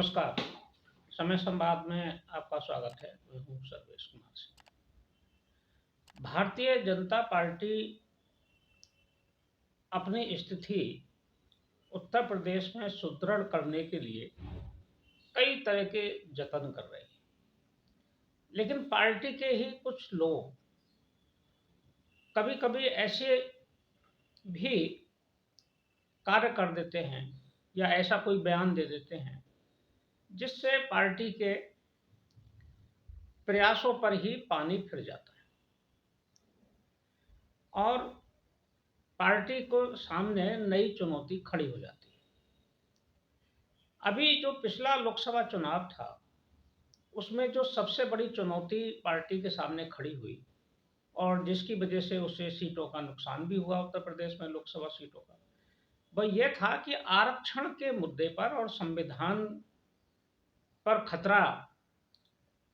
नमस्कार। समय संवाद में आपका स्वागत है। मैं हूँ सर्वेश कुमार सिंह। भारतीय जनता पार्टी अपनी स्थिति उत्तर प्रदेश में सुदृढ़ करने के लिए कई तरह के जतन कर रही है, लेकिन पार्टी के ही कुछ लोग कभी-कभी ऐसे भी कार्य कर देते हैं या ऐसा कोई बयान दे देते हैं जिससे पार्टी के प्रयासों पर ही पानी फिर जाता है और पार्टी को सामने नई चुनौती खड़ी हो जाती है। अभी जो पिछला लोकसभा चुनाव था, उसमें जो सबसे बड़ी चुनौती पार्टी के सामने खड़ी हुई और जिसकी वजह से उसे सीटों का नुकसान भी हुआ उत्तर प्रदेश में लोकसभा सीटों का, वह यह था कि आरक्षण के मुद्दे पर और संविधान पर खतरा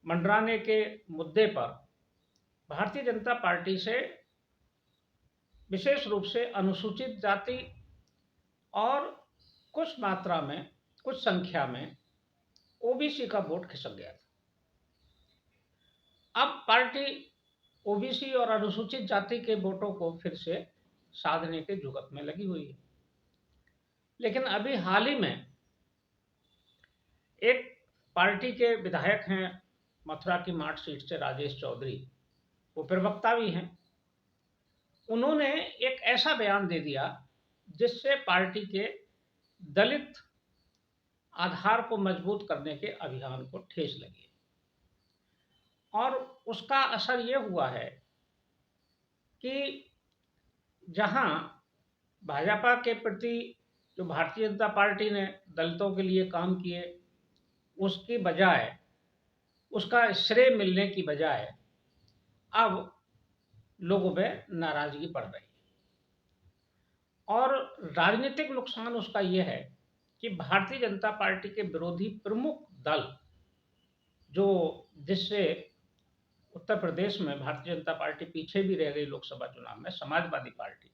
मंडराने के मुद्दे पर भारतीय जनता पार्टी से विशेष रूप से अनुसूचित जाति और कुछ मात्रा में, कुछ संख्या में ओबीसी का वोट खिसक गया था। अब पार्टी ओबीसी और अनुसूचित जाति के वोटों को फिर से साधने के जुगत में लगी हुई है। लेकिन अभी हाल ही में एक पार्टी के विधायक हैं, मथुरा की माठ सीट से राजेश चौधरी, वो प्रवक्ता भी हैं। उन्होंने एक ऐसा बयान दे दिया जिससे पार्टी के दलित आधार को मजबूत करने के अभियान को ठेस लगी और उसका असर ये हुआ है कि जहां भाजपा के प्रति जो भारतीय जनता पार्टी ने दलितों के लिए काम किए, उसकी बजाय, उसका श्रेय मिलने की बजाय अब लोगों में नाराजगी बढ़ रही है। और राजनीतिक नुकसान उसका यह है कि भारतीय जनता पार्टी के विरोधी प्रमुख दल जो जिससे उत्तर प्रदेश में भारतीय जनता पार्टी पीछे भी रह गई लोकसभा चुनाव में, समाजवादी पार्टी,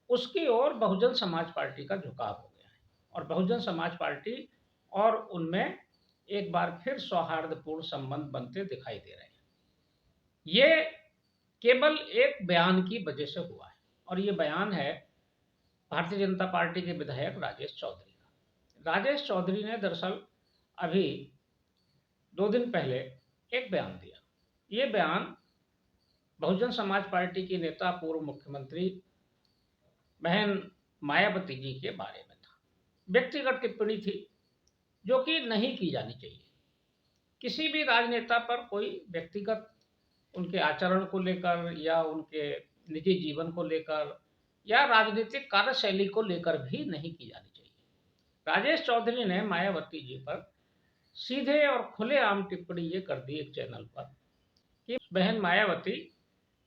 उसकी ओर बहुजन समाज पार्टी का झुकाव हो गया है और बहुजन समाज पार्टी और उनमें एक बार फिर सौहार्दपूर्ण संबंध बनते दिखाई दे रहे हैं। ये केवल एक बयान की वजह से हुआ है और ये बयान है भारतीय जनता पार्टी के विधायक राजेश चौधरी का। राजेश चौधरी ने दरअसल अभी 2 दिन पहले एक बयान दिया। ये बयान बहुजन समाज पार्टी की नेता पूर्व मुख्यमंत्री बहन मायावती जी के बारे में था। व्यक्तिगत टिप्पणी थी जो कि नहीं की जानी चाहिए। किसी भी राजनेता पर कोई व्यक्तिगत उनके आचरण को लेकर या उनके निजी जीवन को लेकर या राजनीतिक कार्यशैली को लेकर भी नहीं की जानी चाहिए। राजेश चौधरी ने मायावती जी पर सीधे और खुलेआम टिप्पणी ये कर दी एक चैनल पर कि बहन मायावती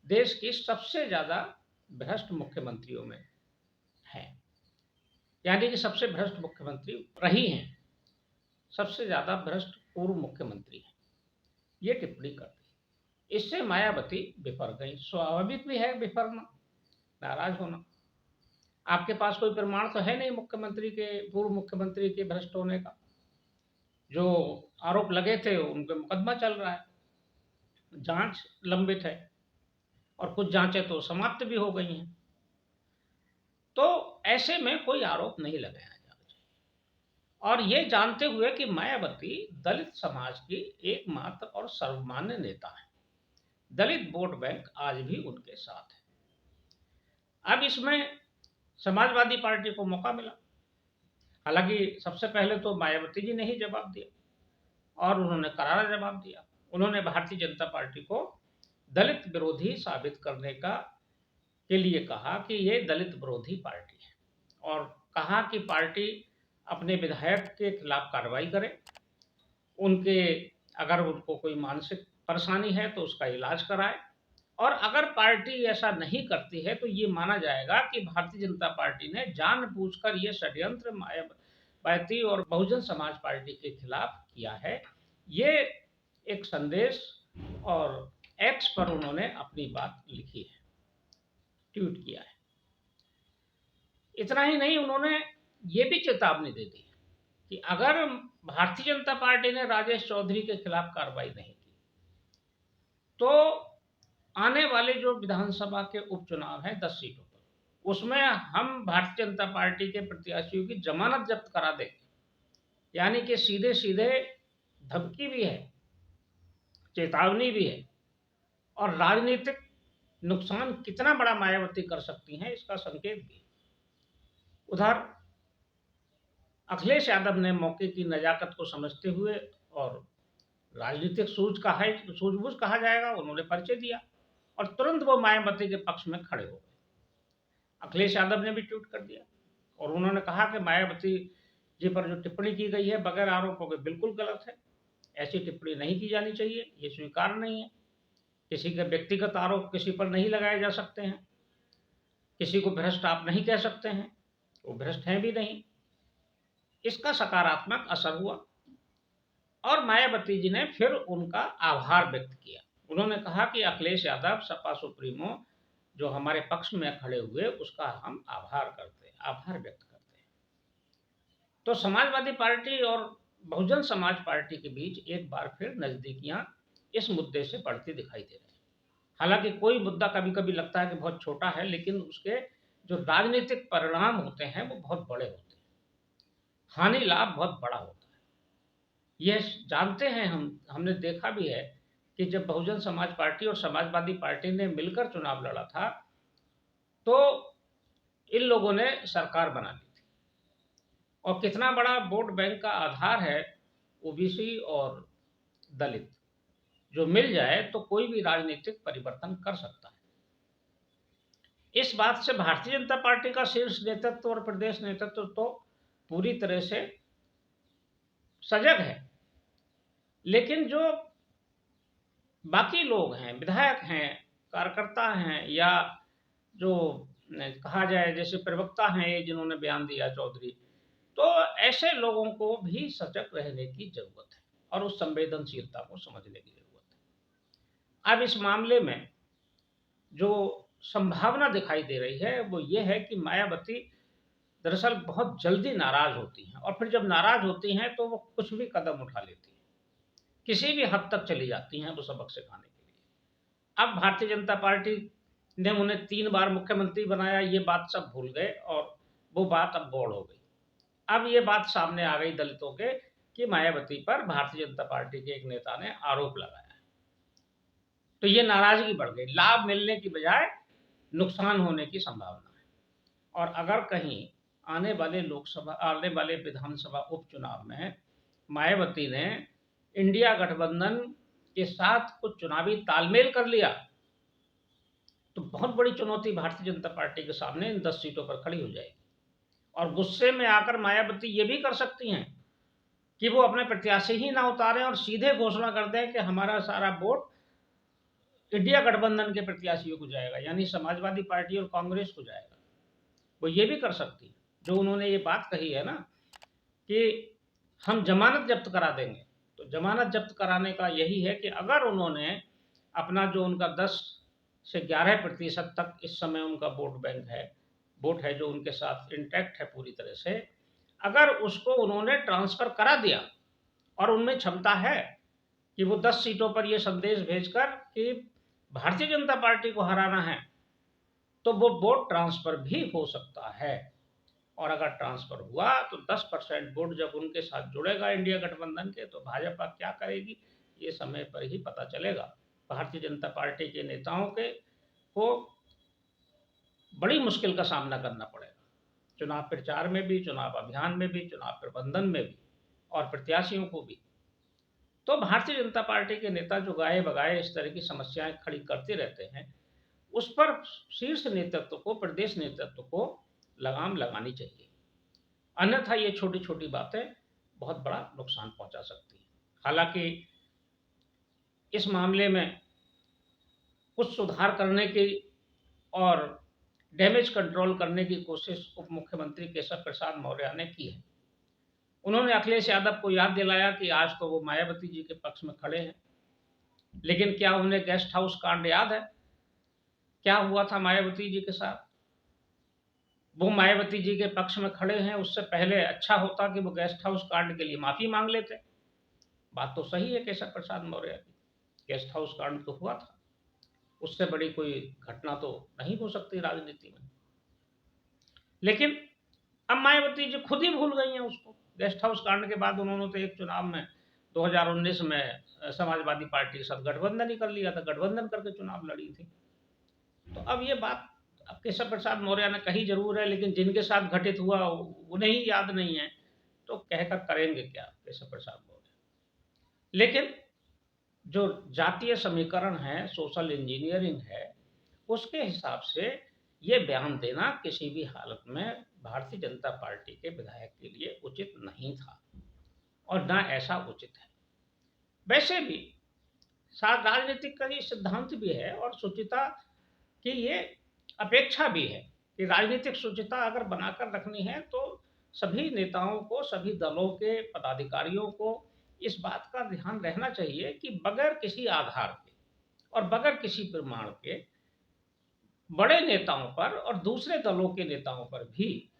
देश की सबसे ज्यादा भ्रष्ट मुख्यमंत्रियों में है, यानी कि सबसे भ्रष्ट मुख्यमंत्री रही हैं, सबसे ज्यादा भ्रष्ट पूर्व मुख्यमंत्री हैं, ये टिप्पणी कर दी। इससे मायावती विफर गई। स्वाभाविक भी है विफरना, नाराज होना। आपके पास कोई प्रमाण तो है नहीं मुख्यमंत्री के, पूर्व मुख्यमंत्री के भ्रष्ट होने का। जो आरोप लगे थे उन पे मुकदमा चल रहा है, जांच लंबित है और कुछ जांचें तो समाप्त भी हो गई हैं। तो ऐसे में कोई आरोप नहीं लगाया जाना चाहिए। और ये जानते हुए कि मायावती दलित समाज की एकमात्र और सर्वमान्य नेता है, दलित वोट बैंक आज भी उनके साथ है। अब इसमें समाजवादी पार्टी को मौका मिला। हालांकि सबसे पहले तो मायावती जी ने ही जवाब दिया और उन्होंने करारा जवाब दिया। उन्होंने भारतीय जनता पार्टी को दलित विरोधी साबित करने के लिए कहा कि ये दलित विरोधी पार्टी है और कहा कि पार्टी अपने विधायक के खिलाफ कार्रवाई करे, उनके अगर उनको कोई मानसिक परेशानी है तो उसका इलाज कराए और अगर पार्टी ऐसा नहीं करती है तो ये माना जाएगा कि भारतीय जनता पार्टी ने जानबूझकर ये षड्यंत्र मायावती और बहुजन समाज पार्टी के खिलाफ किया है। ये एक संदेश और एक्स पर उन्होंने अपनी बात लिखी है, ट्वीट किया है। इतना ही नहीं, उन्होंने ये भी चेतावनी दे दी कि अगर भारतीय जनता पार्टी ने राजेश चौधरी के खिलाफ कार्रवाई नहीं की, तो आने वाले जो विधानसभा के उपचुनाव हैं 10 सीटों पर, उसमें हम भारतीय जनता पार्टी के प्रत्याशियों की जमानत जब्त करा देंगे। यानी कि सीधे सीधे धमकी भी है, चेतावनी भी है, और राजनीतिक नुकसान कितना बड़ा मायावती कर सकती हैं इसका संकेत भी। उधर अखिलेश यादव ने मौके की नजाकत को समझते हुए और राजनीतिक सूझबूझ कहा जाएगा, उन्होंने परिचय दिया और तुरंत वो मायावती के पक्ष में खड़े हो गए। अखिलेश यादव ने भी ट्वीट कर दिया और उन्होंने कहा कि मायावती जी पर जो टिप्पणी की गई है बगैर आरोपों के बिल्कुल गलत है, ऐसी टिप्पणी नहीं की जानी चाहिए, ये स्वीकार नहीं है। किसी के व्यक्तिगत आरोप किसी पर नहीं लगाए जा सकते हैं, किसी को भ्रष्ट आप नहीं कह सकते हैं, वो भ्रष्ट हैं भी नहीं। इसका सकारात्मक असर हुआ और मायावती जी ने फिर उनका आभार व्यक्त किया। उन्होंने कहा कि अखिलेश यादव सपा सुप्रीमो जो हमारे पक्ष में खड़े हुए उसका हम आभार व्यक्त करते हैं। तो समाजवादी पार्टी और बहुजन समाज पार्टी के बीच एक बार फिर नजदीकियां इस मुद्दे से बढ़ती दिखाई दे रही है। हालांकि कोई मुद्दा कभी कभी लगता है कि बहुत छोटा है, लेकिन उसके जो राजनीतिक परिणाम होते हैं वो बहुत बड़े होते हैं, हानि लाभ बहुत बड़ा होता है। ये जानते हैं हमने देखा भी है कि जब बहुजन समाज पार्टी और समाजवादी पार्टी ने मिलकर चुनाव लड़ा था तो इन लोगों ने सरकार बना ली थी, और कितना बड़ा वोट बैंक का आधार है ओबीसी और दलित, जो मिल जाए तो कोई भी राजनीतिक परिवर्तन कर सकता है। इस बात से भारतीय जनता पार्टी का शीर्ष नेतृत्व और प्रदेश नेतृत्व तो पूरी तरह से सजग है, लेकिन जो बाकी लोग हैं, विधायक हैं, कार्यकर्ता हैं, या जो कहा जाए जैसे प्रवक्ता हैं जिन्होंने बयान दिया चौधरी, तो ऐसे लोगों को भी सजग रहने की जरूरत है और उस संवेदनशीलता को समझने की जरूरत है। अब इस मामले में जो संभावना दिखाई दे रही है वो ये है कि मायावती दरअसल बहुत जल्दी नाराज होती हैं, और फिर जब नाराज होती हैं तो वो कुछ भी कदम उठा लेती हैं, किसी भी हद तक चली जाती हैं वो सबक सिखाने के लिए। अब भारतीय जनता पार्टी ने उन्हें 3 बार मुख्यमंत्री बनाया, ये बात सब भूल गए और वो बात अब गौड़ हो गई। अब ये बात सामने आ गई दलितों के कि मायावती पर भारतीय जनता पार्टी के एक नेता ने आरोप लगाया, तो ये नाराजगी बढ़ गई, लाभ मिलने की बजाय नुकसान होने की संभावना है। और अगर कहीं आने वाले विधानसभा उपचुनाव में मायावती ने इंडिया गठबंधन के साथ कुछ चुनावी तालमेल कर लिया तो बहुत बड़ी चुनौती भारतीय जनता पार्टी के सामने इन 10 सीटों पर खड़ी हो जाएगी। और गुस्से में आकर मायावती ये भी कर सकती हैं कि वो अपने प्रत्याशी ही ना उतारें और सीधे घोषणा कर दें कि हमारा सारा वोट इंडिया गठबंधन के प्रत्याशियों को जाएगा, यानी समाजवादी पार्टी और कांग्रेस को जाएगा। वो ये भी कर सकती है, जो उन्होंने ये बात कही है ना कि हम जमानत जब्त करा देंगे, तो जमानत जब्त कराने का यही है कि अगर उन्होंने अपना जो उनका 10 से 11% तक इस समय उनका वोट है जो उनके साथ इंटैक्ट है पूरी तरह से, अगर उसको उन्होंने ट्रांसफर करा दिया और उनमें क्षमता है कि वो 10 सीटों पर ये संदेश भेजकर कि भारतीय जनता पार्टी को हराना है, तो वो वोट ट्रांसफर भी हो सकता है। और अगर ट्रांसफर हुआ तो 10% वोट जब उनके साथ जुड़ेगा इंडिया गठबंधन के, तो भाजपा क्या करेगी ये समय पर ही पता चलेगा। भारतीय जनता पार्टी के नेताओं को बड़ी मुश्किल का सामना करना पड़ेगा, चुनाव प्रचार में भी, चुनाव अभियान में भी, चुनाव प्रबंधन में भी, और प्रत्याशियों को भी। तो भारतीय जनता पार्टी के नेता जो गाए बगाए इस तरह की समस्याएं खड़ी करते रहते हैं, उस पर शीर्ष नेतृत्व को, प्रदेश नेतृत्व को लगाम लगानी चाहिए, अन्यथा ये छोटी छोटी बातें बहुत बड़ा नुकसान पहुंचा सकती हैं। हालांकि इस मामले में कुछ सुधार करने की और डैमेज कंट्रोल करने की कोशिश उप मुख्यमंत्री केशव प्रसाद मौर्य ने की है। उन्होंने अखिलेश यादव को याद दिलाया कि आज तो वो मायावती जी के पक्ष में खड़े हैं, लेकिन क्या उन्हें गेस्ट हाउस कांड याद है? क्या हुआ था मायावती जी के साथ? वो मायावती जी के पक्ष में खड़े हैं, उससे पहले अच्छा होता कि वो गेस्ट हाउस कांड के लिए माफ़ी माँग लेते। बात तो सही है केशव प्रसाद मौर्य की, गेस्ट हाउस कांड तो हुआ था, उससे बड़ी कोई घटना तो नहीं हो सकती राजनीति में। लेकिन अब मायावती जी खुद ही भूल गई हैं उसको। गेस्ट हाउस कांड के बाद उन्होंने तो एक चुनाव में 2019 में समाजवादी पार्टी के साथ गठबंधन ही कर लिया था, गठबंधन करके चुनाव लड़ी थी। तो अब ये बात अब केशव प्रसाद मौर्य ने कही जरूर है, लेकिन जिनके साथ घटित हुआ उन्हें ही याद नहीं है, तो कहकर करेंगे क्या केशव प्रसाद मौर्य। लेकिन जो जातीय समीकरण है, सोशल इंजीनियरिंग है, उसके हिसाब से ये बयान देना किसी भी हालत में भारतीय जनता पार्टी के विधायक के लिए उचित नहीं था और ना ऐसा उचित है। वैसे भी राजनीतिक का ये सिद्धांत भी है और शुचिता की ये अपेक्षा भी है कि राजनीतिक शुचिता अगर बनाकर रखनी है तो सभी नेताओं को, सभी दलों के पदाधिकारियों को इस बात का ध्यान रहना चाहिए कि बगैर किसी आधार के और बगैर किसी प्रमाण के बड़े नेताओं पर और दूसरे दलों के नेताओं पर भी,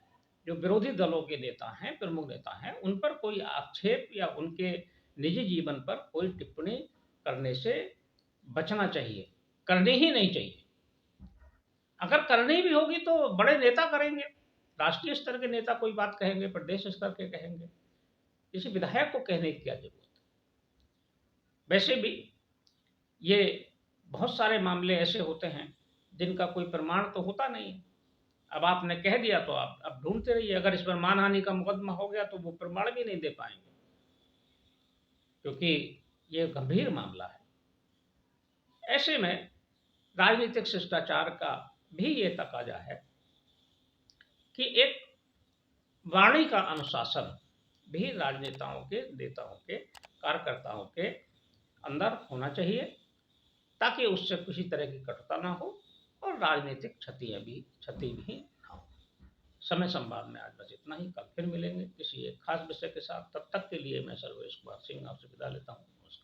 जो विरोधी दलों के नेता हैं, प्रमुख नेता हैं, उन पर कोई आक्षेप या उनके निजी जीवन पर कोई टिप्पणी करने से बचना चाहिए, करनी ही नहीं चाहिए। अगर करनी भी होगी तो बड़े नेता करेंगे, राष्ट्रीय स्तर के नेता कोई बात कहेंगे, प्रदेश स्तर के कहेंगे, किसी विधायक को कहने की क्या जरूरत है। वैसे भी ये बहुत सारे मामले ऐसे होते हैं जिनका कोई प्रमाण तो होता नहीं है। अब आपने कह दिया तो आप अब ढूंढते रहिए, अगर इस पर मानहानि का मुकदमा हो गया तो वो प्रमाण भी नहीं दे पाएंगे, क्योंकि ये गंभीर मामला है। ऐसे में राजनीतिक शिष्टाचार का भी ये तकाजा है कि एक वाणी का अनुशासन भी राजनेताओं के, नेताओं के, कार्यकर्ताओं के अंदर होना चाहिए, ताकि उससे किसी तरह की कटुता ना हो और राजनीतिक क्षति भी ना हो। समय संवाद में आज बस इतना ही। कल फिर मिलेंगे किसी एक खास विषय के साथ। तब तक के लिए मैं सर्वेश कुमार सिंह आपसे विदा लेता हूँ। नमस्कार।